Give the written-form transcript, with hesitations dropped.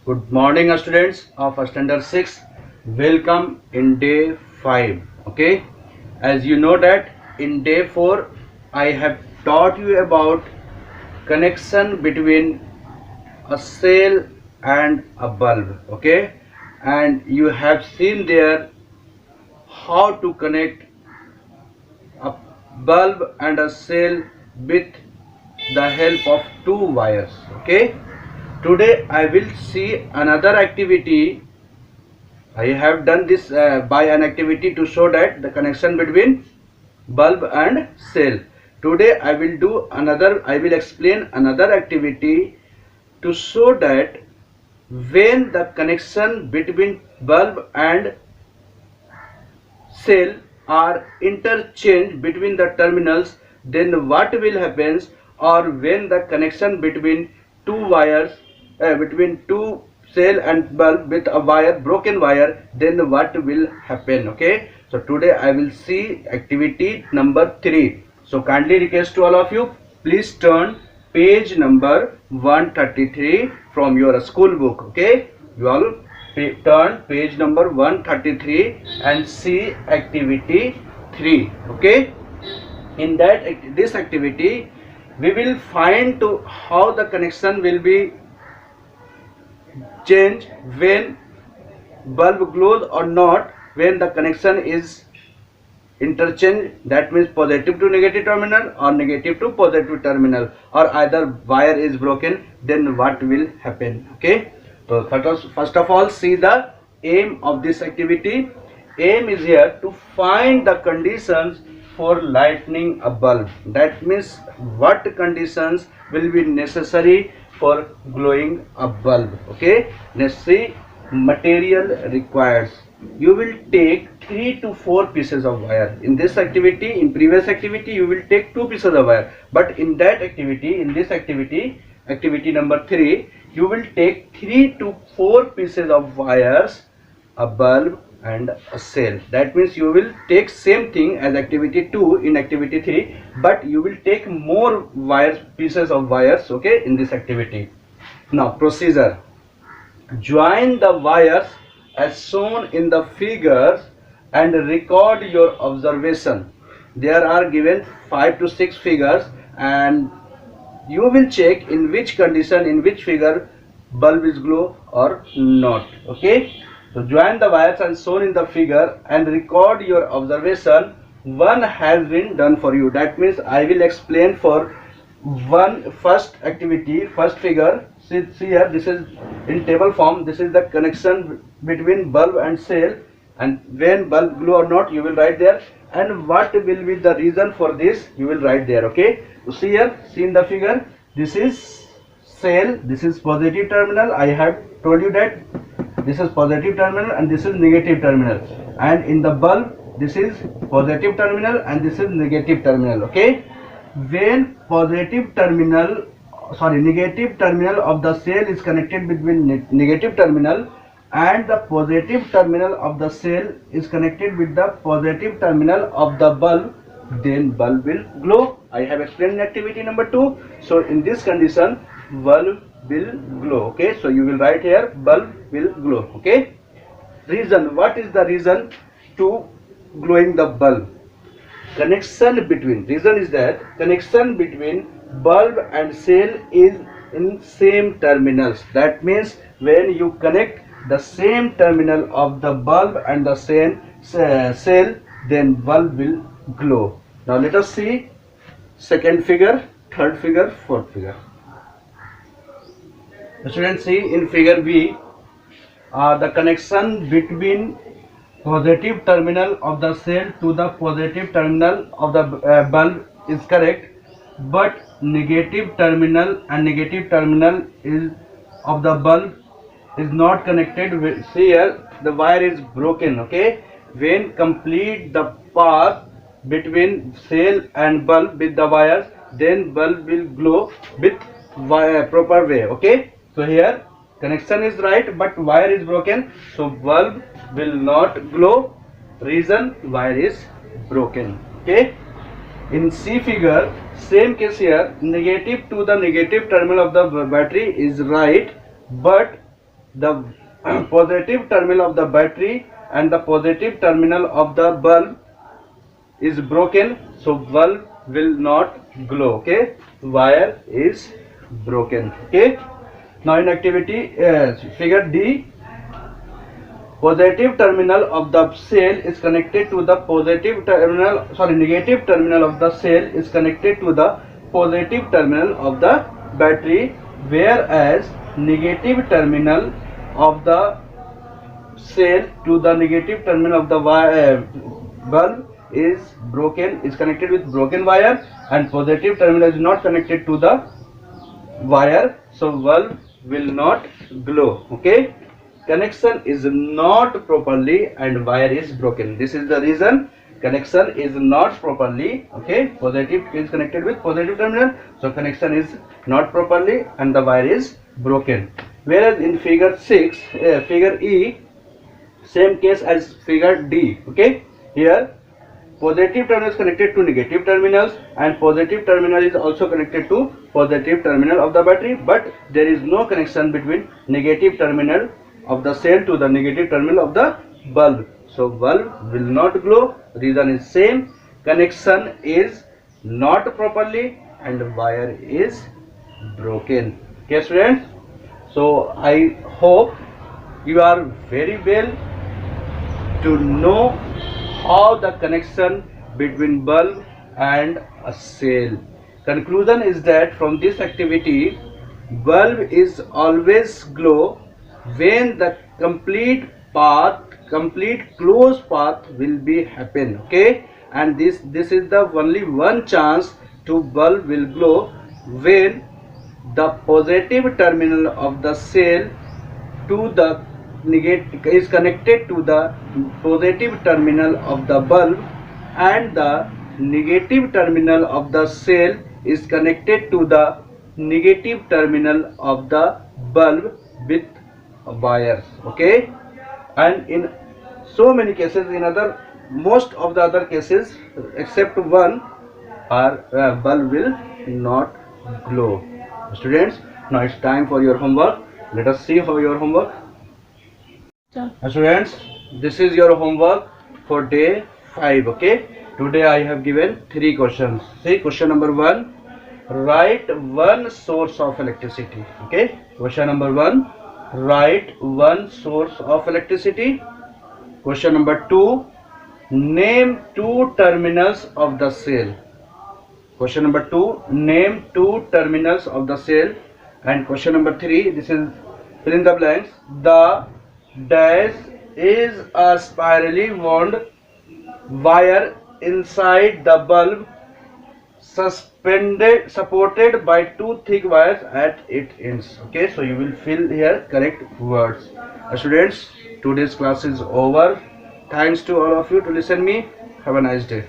Good morning, students of standard 6. Welcome in day 5. Okay, as you know that in day 4 I have taught you about connection between a cell and a bulb. Okay, and you have seen there how to connect a bulb and a cell with the help of two wires. Okay, today I will see another activity. I have done this by an activity to show that the connection between bulb and cell. Today I will explain another activity to show that when the connection between bulb and cell are interchanged between the terminals, then what will happen, or when the connection between two wires between two cell and bulb with a wire, broken wire, then what will happen. Okay, so today I will see activity number 3. So kindly request to all of you, please turn page number 133 from your school book. Okay, you all turn page number 133 and see activity 3. Okay, in this activity we will find to how the connection will be changed when bulb glows or not, when the connection is interchange, that means positive to negative terminal or negative to positive terminal, or either wire is broken, then what will happen. Okay, so first of all, see the aim of this activity. Aim is here to find the conditions for lighting a bulb. That means what conditions will be necessary for glowing a bulb. Okay, let's see. Material required, you will take 3 to 4 pieces of wire. In this activity, in previous activity, you will take 2 pieces of wire, but in this activity number 3, you will take 3 to 4 pieces of wires, a bulb and a cell. That means you will take same thing as activity 2 in activity 3, but you will take more wires, pieces of wires. Okay, in this activity. Now procedure: join the wires as shown in the figures and record your observation. There are given 5 to 6 figures, and you will check in which condition, in which figure bulb is glow or not. Okay, so join the wires as shown in the figure and record your observation. One has been done for you. That means I will explain for first activity, first figure. See here, this is in table form. This is the connection between bulb and cell, and when bulb glow or not, you will write there, and what will be the reason for this, you will write there. Okay, so see here, see in the figure, this is cell, this is positive terminal. I have told you that this is positive terminal and this is negative terminal, and in the bulb this is positive terminal and this is negative terminal. Okay, when negative terminal of the cell is connected between negative terminal, and the positive terminal of the cell is connected with the positive terminal of the bulb, then bulb will glow. I have explained in activity number 2. So in this condition, bulb will glow. Okay, so you will write here, bulb will glow. Okay, reason, what is the reason to glowing the bulb? Reason is that connection between bulb and cell is in same terminals. That means when you connect the same terminal of the bulb and the same cell, then bulb will glow. Now let us see second figure, third figure, fourth figure. Students, see in figure B, the connection between positive terminal of the cell to the positive terminal of the bulb is correct, but negative terminal and negative terminal is of the bulb is not connected with. See here, the wire is broken. Okay, when complete the path between cell and bulb with the wires, then bulb will glow with proper way. Okay, so here connection is right, but wire is broken, so bulb will not glow. Reason, wire is broken. Okay, in C figure, same case here, negative to the negative terminal of the battery is right, but the positive terminal of the battery and the positive terminal of the bulb is broken, so bulb will not glow. Okay, wire is broken. Okay, now in activity figure D, positive terminal of the cell is connected to the positive terminal, negative terminal of the cell is connected to the positive terminal of the battery, whereas negative terminal of the cell to the negative terminal of the bulb is connected with broken wire, and positive terminal is not connected to the wire, so bulb will not glow. Okay, connection is not properly and wire is broken. This is the reason connection is not properly. Okay, positive is connected with positive terminal, so connection is not properly and the wire is broken. Whereas in figure 6, figure E, same case as figure D. Okay, here positive terminal is connected to negative terminals and positive terminal is also connected to positive terminal of the battery, but there is no connection between negative terminal of the cell to the negative terminal of the bulb, so bulb will not glow. Reason is same, connection is not properly and wire is broken. Okay students, so I hope you are very well to know how the connection between bulb and a cell. Conclusion is that from this activity, bulb is always glow when the complete closed path will be happen. Okay, and this is the only one chance to bulb will glow when the positive terminal of the cell to the negative is connected to the positive terminal of the bulb and the negative terminal of the cell is connected to the negative terminal of the bulb with wires. Okay, and in so many cases, in most of the other cases except one, our bulb will not glow. Students, now it's time for your homework. Let us see how your homework. Students, this is your homework for day 5. Okay, today I have given 3 questions. See, question number 1, write one source of electricity. Okay, question number 1, write one source of electricity. Question number 2, name 2 terminals of the cell. Question number 2, name 2 terminals of the cell. And question number 3, this is fill in the blanks. The dash is a spirally wound wire inside the bulb supported by 2 thick wires at its ends. Okay, so you will fill here correct words. Students, today's class is over. Thanks to all of you to listen me. Have a nice day.